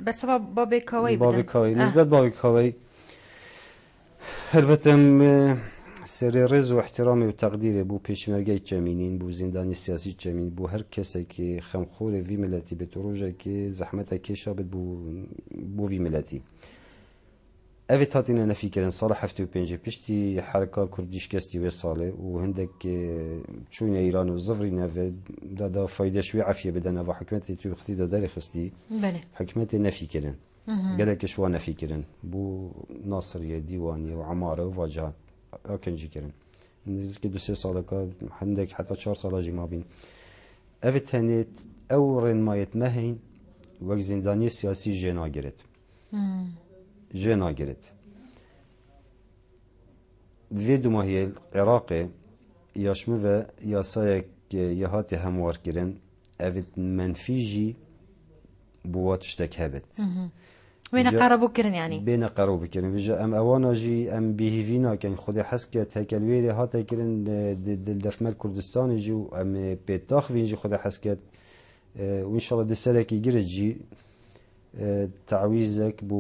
برسبه بابی کاوی بودن بابی کاوی نسبت بابی کاوی البته سری رز و احترامی و تقدیر بو پیشمرگی جمینین بو زندانی سیاسی جمین بو هر کسی که خمخور وی ملتی به تروجه که زحمت که شابت بو وی ملتی اوی تاتینا نفی کردن سال 75 پشتی حرکت کردیش کستی به ساله و هندک چون ایران و زفری نفی دادا فایده شوی عفیه بدن و حکمتی تو ختی دادر خستی بله حکمتی نفی کردن گلکش وا نفی کردن بو ناصریه دیوانی و عماره و واجهات اکنجی کردن نزدیک 2-3 سال که هندک حتی 4 سال جی ما بین اوی تنیت او رنمایت مهین وقت زندانی سیاسی جنا گرد جنا گرد وی دو ماهی عراق یاشمه و یاسای یهات هموار کردن اوید منفی جی بواتش تکهبت بين قربوا كرن يعني بين قربوا كرن بيجا ام اوانا جي ام بيهيفينا كان خدي حسكه تكلويري هاتا كرن دفمال كردستان جو ام بيتاخ فينجي خدي حسكه وان شاء الله دسلك يجري جي تعويزك بو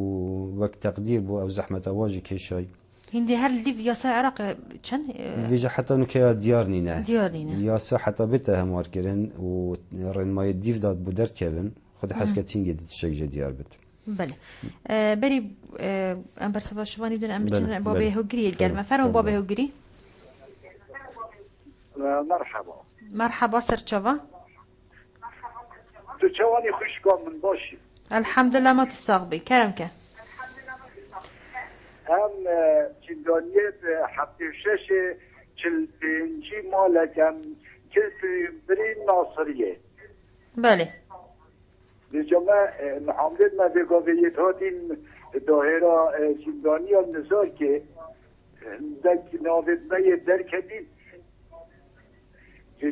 وقت تقدير بو او زحمه اواجي كشاي هندي هل دي ياسا عراق كان فيجا حتى نكيا ديارنينا ديارنينا ياسا حتى بيتها هموار كرن ورن ما يديف داد بو در كيفن خدي حسكه تينجي تشجع ديار بت بله بری ام بر سبا شوانی دون ام بچن بابه هوگری الگرمه فرم بابه هوگری مرحبا سرچاوا تو چوانی خوشگاه من باشی الحمد لله ما تساق بی کرم که هم چندانیت 76 45 مالکم که برین ناصریه بله جمعه محمد مدگاویت هاتین داهره زندانی هم نزار که دک ناودمه در کدید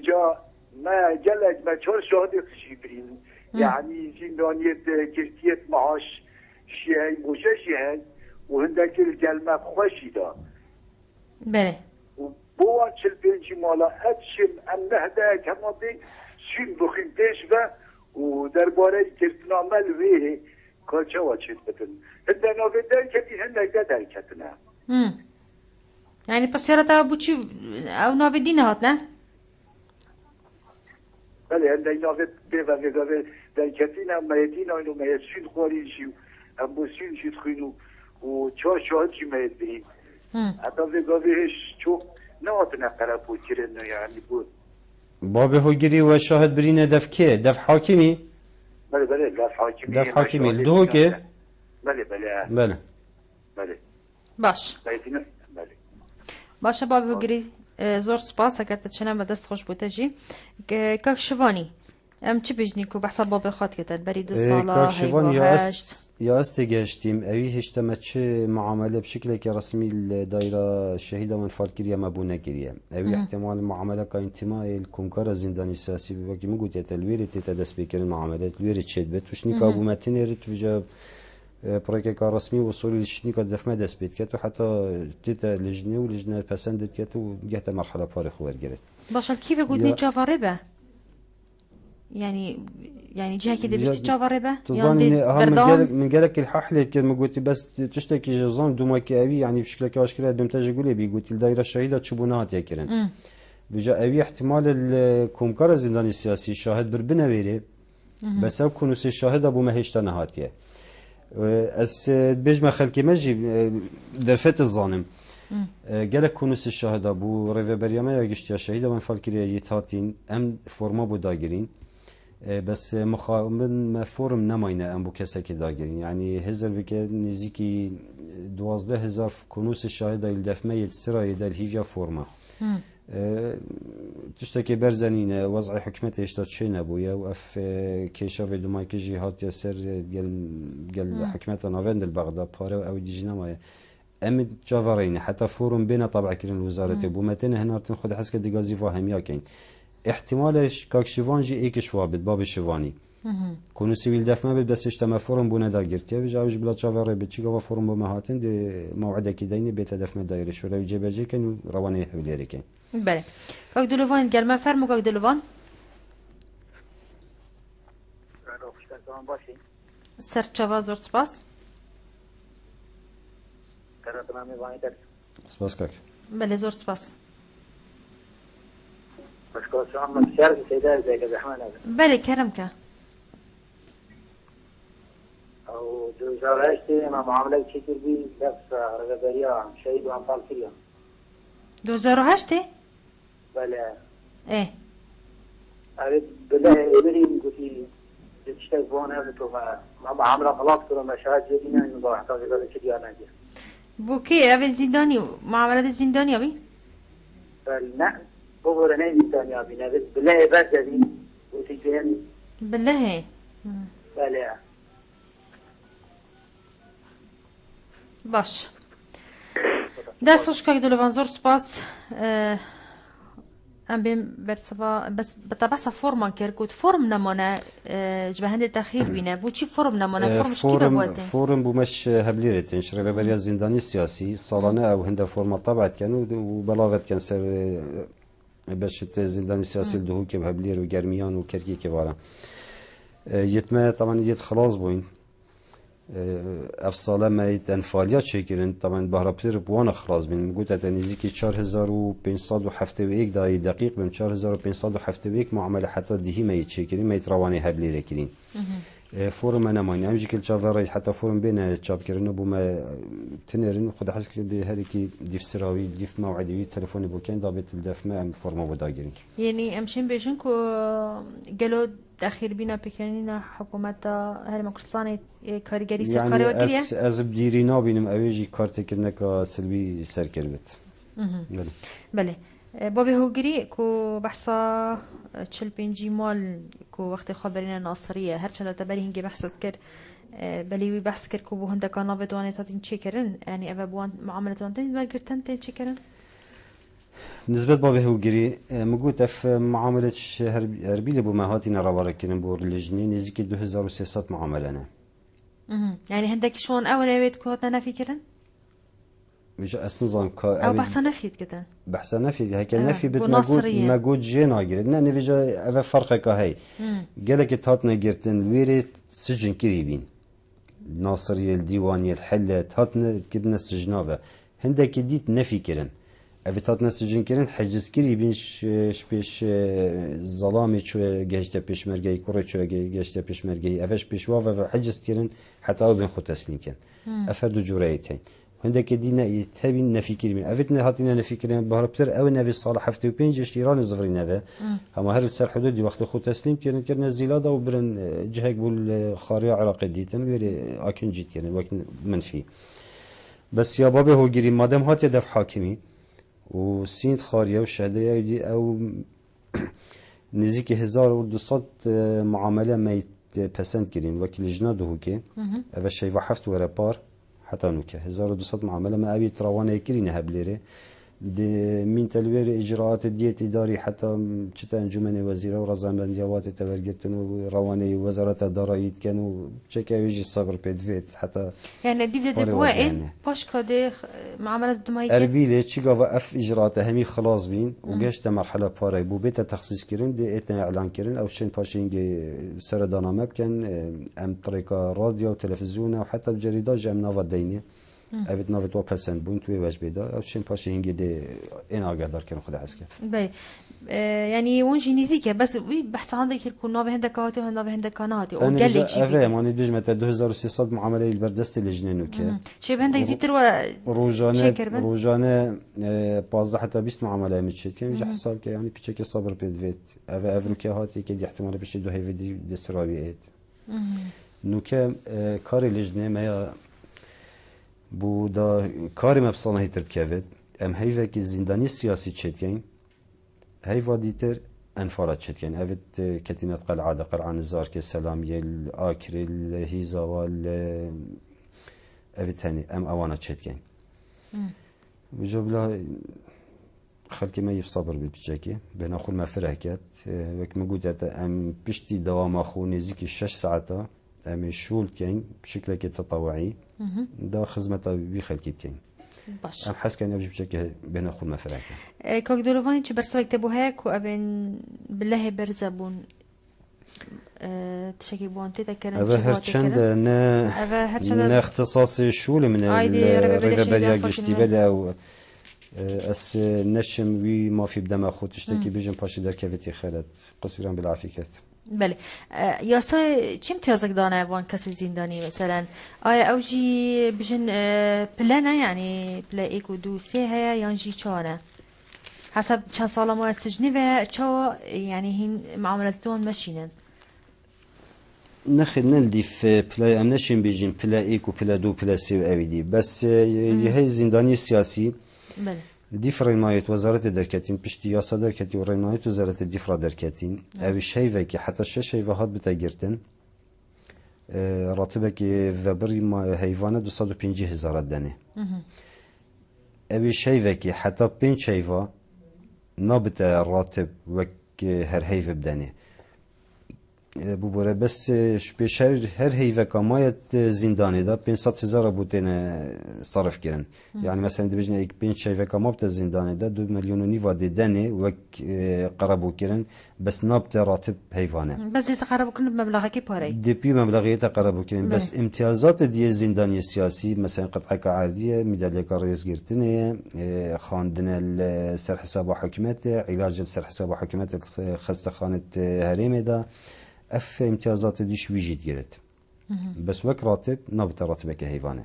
جا ما جلج ما 4 شهادت شیبرین یعنی زندانیت گرتیت معاش شیعی موشه شیعی و هندک الجلمه خوشی دا بله و بوان 45 مالا ادشم ام نهده کماتی سین بخین دیش و درباره کردنامل وی کلچه و چیز بتن هنده نوی درکتی هنده درکتنه یعنی پس یارتا بوچی او نوی دینه هات نه؟ بله هنده نوی بیوه درکتین هم مهدین اینو مهدشین خوارین شیو هم بسین شید خوینو و 4 شهاد چی مهد بین حتی وگاویش چو نهاتنه قرب بود کرنه یعنی بود باب هوگری و شاهد برینه دف که دف حاکمی بله بله دف حاکمی دف حاکمی دو که بله بله بله بله باش بایتینه بله باشه بابی هوگری زور سپاس اگر تچنم دست خوش بوده جی که شوانی ام چی بجنی کو بحث باب خاط کتن بری 2 ساله كاكشفان هشت يا استجاشتيم أوي هشتمتش معاملة بشكل كرسمي الدائرة الشهيدة من فالكريا مبونة كريا أوي احتمال معاملة كانتماء الكونكار الزنداني السياسي بوقت موجود يتلوير تتدس بكر المعاملات الوير تشد بت وشني كابو متن رت وجا بريكا كرسمي وصول لشني كدف ما دس بيت كتو حتى تتا لجنة ولجنة بسندت كتو جهة مرحلة فارغ ورجرت باشه كيف قلت جافاربه يعني جهه كده بيش جافاربه تظن هم من قالك الححله كان قلت بس تشتكي جزان دوما كاوي يعني بشكل كاشكره دمتاج يقول بي قلت الدائره الشهيده تشبونات يكرن بجا ابي احتمال الكومكار الزنداني السياسي شاهد بربنا ويري بس او كونوا الشاهد ابو مهشت نهاتيه اس بيجما خلكي مجي درفت الظالم قالك كونوا الشاهد ابو ريفيبريما يا قشتي الشهيد من فالكريا يتاتين ام فورما بو داغرين بس من فورم نماینه ام بو کسی داگرین یعنی هزار بکه نزدیکی 12,000 کنوس شاهد الدفمه السرای در هیجا فورما تشتكي برزنين وضع حكمته اشتات شي نبويا واف كيشاف دوما كيجي هات يسر قال حكمته نافند البغداد بارو او ديجنا ما ام جافارين حتى فورم بين طبعا كرين وزاره بومتين هنا تنخد حسك ديغازي فاهميا كاين احتمالش كاكشيفان جي ايك شوابد باب الشيفاني كونو سيفيل دفما بد بس اجتماع فورم بونا داغرتي بجاوج بلا تشافر بتشيغا فورم بمهاتن دي موعد كيدين بيت دفما دايره شورا جبجي كان رواني حوليري كان بله كاك دلوفان قال ما فرمو كاك دلوفان سر تشافا زور سباس سباس كاك بله زور سباس بله كرمك او 2008 ما معامله كتير بي نفس رغبريا شهيد وانفال كريا 2008 بله ايه اريد بالله يبري قلتي تشتغل وانا ما معامله خلاص كل مشاهد جديده انه احتاج الى كذا انا بوكي ابي زنداني معامله الزنداني ابي فلا بقول انا انسان يا بنا بالله بس يعني وتجيني بالله بله باش دست خوش که دلوان زور سپاس ام بیم برسبا بس بطبعا فرمان کرد فرم نمانه جبه هنده تخیل بینه بو چی فرم نمانه فرمش کی ببوده فورم بو مش هبلیرتین شربه بریا زندانی سیاسی سالانه او هنده فرم طبعت کن و بلاغت کن سر بشت زندانی سیاسی دهو که هبلیر و گرمیان و کرکی که وارم یتمه طبعا یت خلاص بوین افصاله مایت انفالیات شکرن طبعا بهرابتر بوان خلاص بین گوت تنیزی که 4571 دقیقه دقیق بیم 4571 معامله حتی دهی مایت شکرین مایت روانی هبلی رکرین فورم انا ماین امجی کل چاوری حتی فورم بین چاپ کردن بو ما تنرین خود حس که هر کی دیف سراوی دیف موعدی تلفنی بوکن دابت الدفمه ام فرما وداگرین یعنی امشین بیشن کو گلو داخل بينا بكنينا حكومة هرم كردستان كاريجري سركاري وكيلية يعني از بديرينا بينم اويجي كارتكرنكا سلبي سركربت بله بابي هوگري كو بحثا چل بنجي مال كو وقت خبرين ناصرية هر چند تبري هنگي بحثت كر بليوي بحث كر كو بو هنده كان نافتواني تاتين چه کرن يعني اوه بوان معاملتوان تين برگرتن تين چه کرن نسبة بابي هوگري مقوت اف معاملة هربيل بو مهاتينا رواركين بو رلجني نزيكي 2300 معاملة يعني هندك شون اول اويت كو هاتنا نفي كرن بجا اسنظام او بحثا نفيد كده بحثا نفي هكا نفي بتمقود جينا قرد ناني بجا اف فرقك هاي قالك تهاتنا قرتن ويري سجن كريبين ناصرية الديوانية الحلة تهاتنا كدنا السجنافة هندك ديت نفي كرن افيتاتنا سجن كرن حجز كري بينش بيش ظلامي شو جهشت بيش مرجعي كره شو جهشت بيش مرجعي افش بيش واف حجز كرن حتى او بين خو تسليم كان افرد جوريتين عندك دينا يتبين نفي كريم افتنا هاتينا نفي كريم بهربتر او نبي صالح هفته وبينج اشتيران الزغري نبا اما هر سر حدودي وقت خو تسليم كرن الزلاده وبرن جهك بول خاريه عراق ديتن ويري اكن جيت كرن وقت منفي بس يا بابا هو جري مادام هات يدف حاكمي وسيند خارية وشهدية دي أو نزيك 1200 معاملة ما يتبسند كرين وكل جناده هوكي أفا شيء وحفت ورا بار حتى نوكا 1200 معاملة ما أبي تروانة كرين هبليري دي من تلوير إجراءات ديت إداري حتى شتا أنجمن وزيرة ورزان ديوات تبرجتن ورواني وزارة الضرائب كانوا شكا يجي الصبر بيدفيت حتى يعني دي بدأ بوائل باش كده معاملة دمائية أربيلة شيء أف إجراءات همي خلاص بين وجشت مرحلة باري بو بيت تخصيص كرين دي إتنا إعلان كرين أو شين باشين سردانا مبكن أم طريقة راديو وتلفزيون وحتى بجريدة جام نافا ديني أبيت نافت وابسن بون توي واش بيدا أو شين باشي هنجي دي إن أقدر كانوا خد عسكر. باي يعني ونجي نزيكا بس بحث عندك يكون نافي هندك كهاتي ونافي هندك كاناتي أو قال لي شيء. أنا أنا بيجمع 2600 معاملة البردست اللي جنينوكي. شيء عندك زيت روجانة بازه حتى 20 معاملة متشيت كان يجي حساب كي يعني بيشكل صبر بيدفيت أفروكي هاتي كدي احتمال بيشي دو هاي فيديو دسترابيات. نوكا كاري لجنة ما بودا کاری مبسانه هیتر بکوید ام هیوه که زندانی سیاسی چتین هیوه دیتر انفارات چتین اوید کتینات قلعه قرعه نزار که سلامیه آکری الهیزاوال اوید هنی ام اوانا چتین وجب لا خلقی ما يصبر بالبجاكي بين أخو المفرهكات وك مجودة أم بشتي دوام أخو نزيك 6 ساعات أم شول كين بشكل تطوعي دا خدمة بخلقي بكين باش أم حس كان يجب بشكل بين أخو المفرهكات كوك دولوفاني تشي برسا يكتبوا هيك وأبن بالله برزبون تشكي بون تذكرن هذا هرشند نا اختصاص شول من الربابية جشتي بدا أو اس نشم وی ما في بدم خود تشتكي بيجن باشي در كفتي خالد قصيرا بالعافية بله یاسا چی امتیازك دانه وان کسی زندانی مثلا آیا اوجی بجن پلنه یعنی پلا ایک و دو سه هیا یا جی چانه حسب چند ساله ما سجنی و چا يعني هين معاملتون ماشينن نخل نلدي في بلا امنشين بيجين بلا ايك وبلا دو بلا سي وابيدي بس هي زنداني سياسي بله ديف ريمايت وزارة دركاتين بشتي ياسا دركاتي وريمايت وزارة الدفرة دركاتين أو شيء كي حتى شيء هاد بتاجرتن راتبك فبري ما هيفانة 250,000 دنه أو شيء كي حتى بين شيء نابت راتب وك هر هيف بدنه ببره بس شبيشر هر هيفا كمايت زنداني دا 500,000 بوتين صرف كرن يعني مثلا دبجنا ايك بين شيفا كمابت زنداني دا 2 مليون ونيفا دي داني وك قربو كرن بس نابت راتب هيفانه بس يتقربوا كل مبلغ كي باري دبي مبلغ يتقربوا كرن بس امتيازات دي زنداني السياسي مثلا قطعه عاديه ميداليه رئيس جرتنيه خاندنا السر حساب حكومته علاج السر حساب حكومته خسته خانه هريمه دا اف امتیازات دیش ویجید گرد بس وک راتب نبت راتبه که حیوانه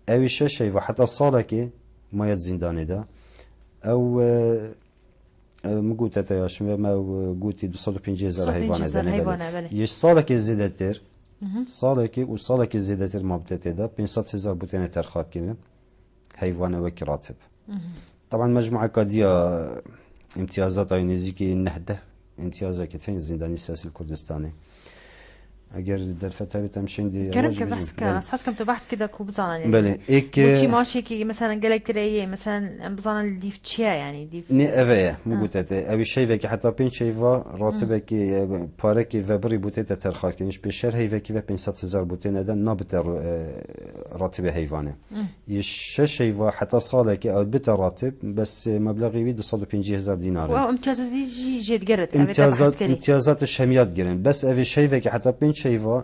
اویشه شی و حتی ساله که مایت زندانه ده او مگوته تایاشم و ما گوتی 250,000 حیوانه ده یه ساله که زیده تر ساله که زیده تر مبتته ده 500,000 بوتینه ترخات کنه حیوانه وک راتب طبعا مجموعه کادیا امتیازات های نزدیکی 9 امتیازه که تین زندانی سیاسی کردستانی اگر در فتره تمشین دی كرم كبحث كاس حس كم تبحث كده كوب زانان بله ایک وشي ماشي كي مثلا قالك ترى مثلا بزانان الديف تشيا يعني ديف ني افا مگوته ابي شيء که حتی پنج شيء راتبه که پاره که وبری بوته ترخا کنیش به شهر هی که 500,000 بوته ندن نابت راتبه حیوانه یش شيء حتی ساله که البته راتب بس مبلغی 250,000 دینار و امتیازات دي جد قرت امتیازات شمیات گرن بس ابي شيء که حتی پنج شيء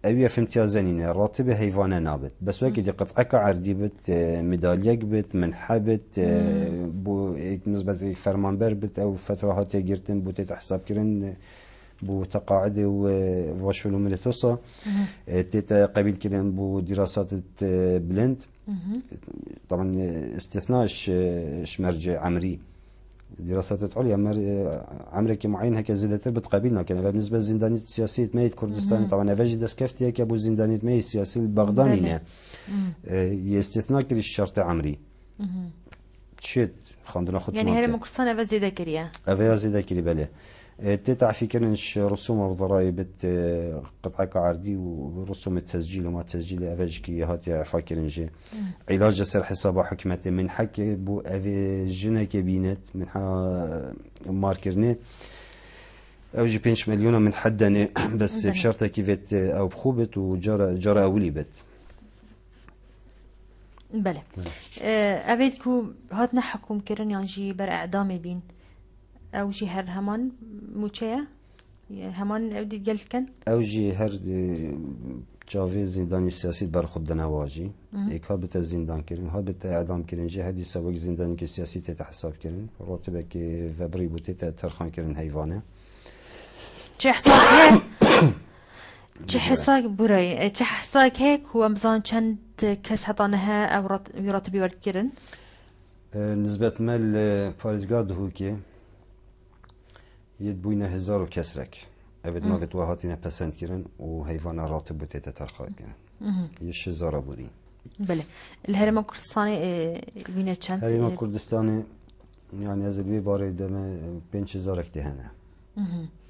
أبي في امتيازين راتب حيوانه نابت بس وقت دي قطعة عردي بت ميدالية بت منحة بت بو نسبة فرمانبر بت أو فترات يجرتن بو تحساب كرن بو تقاعد وشلو ملتوسا تيتا قبيل كرن بو دراسات بلند طبعا استثناء مرجع عمري دراسات عليا عمرك معين هكا زيادة بتقابلنا كان بالنسبة للزندانية السياسية ميت كردستان طبعا أفاجي دسكفتي هكا أبو زندانية ميت السياسي البغداني يستثناء كل الشرط عمري شيت خاندنا خط يعني هذا مكرسان أفا زيادة كريا أفا زيادة كري بله تتع في كرنش رسوم الضرائب قطعة كعردي ورسوم التسجيل وما تسجيل أفاجكي هاتي عفا كرنجي علاج سر حساب حكمته من حك بو أفاجنا كبينت من ماركرني أو جي 5 مليون من حدني بس بشرط كيفت أو بخوبت وجرى أولي بت بله أبيدكو هاتنا حكم كرن يعني بر إعدام بين أو جي هر همان موچيا همان أودي قلت كان أو جي هر جاوی زندانی سیاسی برخود دنواجی ایک ها بت زندان کردن ها بت اعدام کردن جه هدی سوق زندانی که سیاسی ته حساب کردن راتبه که فبری بوده ته ترخان کردن حیوانه چه حساب چه حساب برای چه حساب هيك هو مزان چند کس حطانها او راتبی ورد کردن نسبت مال پاريزگاه هو که يدبوينا 1000 كسرك أبد ما قد وهاتينا بسنت كرن وهيفانا راتب بتيتا ترخات كرن يش 1000 بوري بله الهرم الكردستاني بينا چند الهرم الكردستاني يعني از الوي باري دم 5000 اكتهانا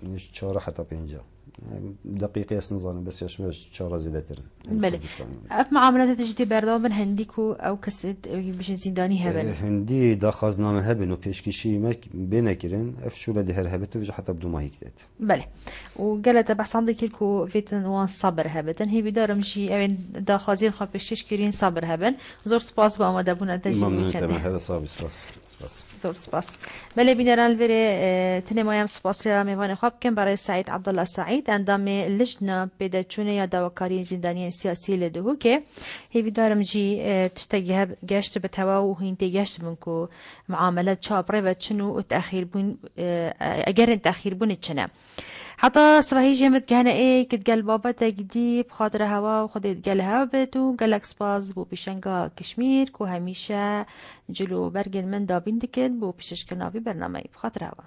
يش 4 حتى 5 دقيقة سنظان بس يشمش 4 زيادة بله أف معاملات تجدي بردام من هنديكو أو كسد بيش زنداني هبن هندي دا خازنامه هبن و پیشکشی مك بينا كرن اف شو بدي هر هبت وجه حتى بدو ما هيك بله وقالت بحث عندك الكو فيتن وان صبر هبتن هي بدارم شي اوين دا خازين خا پیشکش كرين صبر هبن زور سپاس با آماده بونا تجربه چنده هذا صاب سپاس زور سپاس بله بینران وری تنمایم سپاسیا میوان خواب کن برای سعید عبدالله سعید اندام لجنه پیدا چونه یا داوکاری زندانی سیاسی لدهو که هی دارم جی تشتگه گشت به توا و هین تگشت منکو معاملات چابره و چنو تأخیر بون اگر تأخیر بون چنه حتی صباحی جمعت گهنه ای که گل بابت گدی بخاطر هوا و خودت گل هوا بتو گلکس باز بو پیشنگا کشمیر کو همیشه جلو برگل من دابین دکد بو پیشش کناوی برنامه بخاطر هوا